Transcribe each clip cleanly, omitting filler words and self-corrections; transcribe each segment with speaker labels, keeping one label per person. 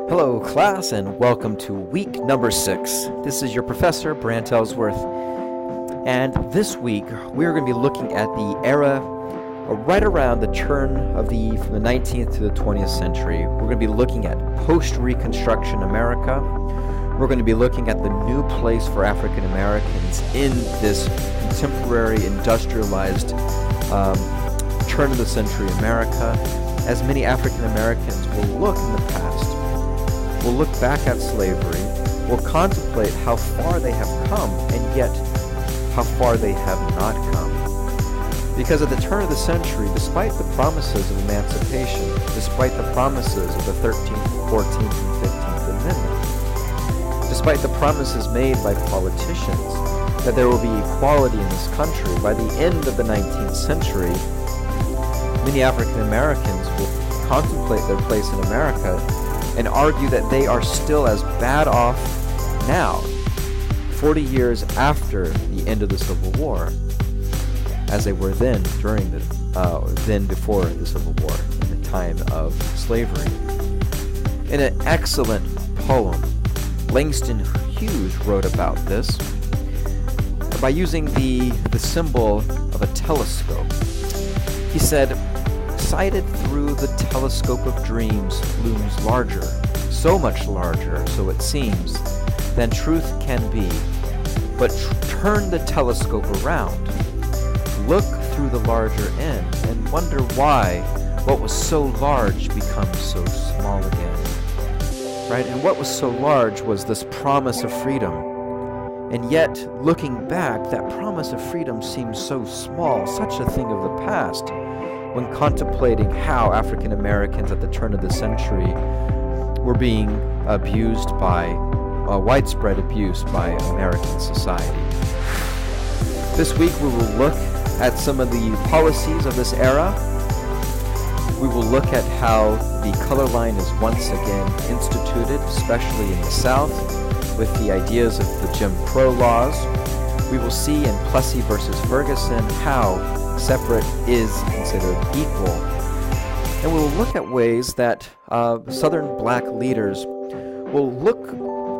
Speaker 1: Hello, class, and welcome to week number 6. This is your professor, Brant Ellsworth, and this week we're going to be looking at the era right around the turn of from the 19th to the 20th century. We're going to be looking at post-Reconstruction America. We're going to be looking at the new place for African Americans in this contemporary, industrialized turn of the century America, as many African Americans will look in the past. We'll look back at slavery, we'll contemplate how far they have come, and yet how far they have not come. Because at the turn of the century, despite the promises of emancipation, despite the promises of the 13th, 14th, and 15th Amendment, despite the promises made by politicians that there will be equality in this country, by the end of the 19th century, many African Americans will contemplate their place in America and argue that they are still as bad off now, 40 years after the end of the Civil War, as they were then before the Civil War, in the time of slavery. In an excellent poem, Langston Hughes wrote about this by using the symbol of a telescope. He said, "Sighted through the telescope of dreams looms larger, so much larger, so it seems, than truth can be. But turn the telescope around, look through the larger end, and wonder why what was so large becomes so small again." Right? And what was so large was this promise of freedom. And yet, looking back, that promise of freedom seems so small, such a thing of the past, when contemplating how African Americans at the turn of the century were being abused by widespread abuse by American society. This week we will look at some of the policies of this era. We will look at how the color line is once again instituted, especially in the South, with the ideas of the Jim Crow laws. We will see in Plessy versus Ferguson how separate is considered equal. And we will look at ways that Southern black leaders will look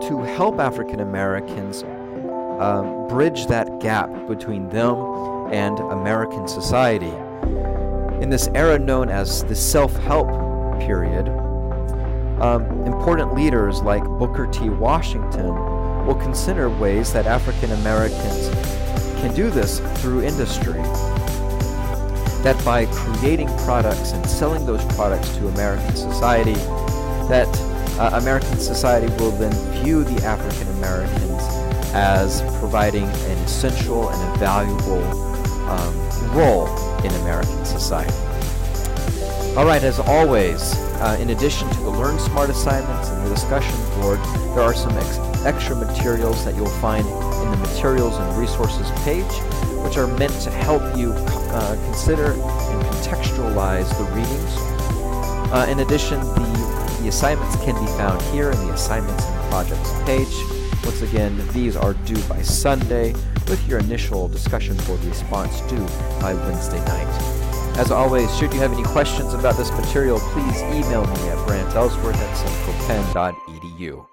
Speaker 1: to help African Americans bridge that gap between them and American society. In this era known as the self-help period, important leaders like Booker T. Washington will consider ways that African Americans can do this through industry. That by creating products and selling those products to American society, that American society will then view the African Americans as providing an essential and a valuable role in American society. All right, as always, in addition to the Learn Smart assignments and the discussion board, there are some extra materials that you'll find in the Materials and Resources page, which are meant to help you consider and contextualize the readings. In addition, the assignments can be found here in the Assignments and Projects page. Once again, these are due by Sunday, with your initial discussion board response due by Wednesday night. As always, should you have any questions about this material, please email me at brantellsworth@centralpenn.edu.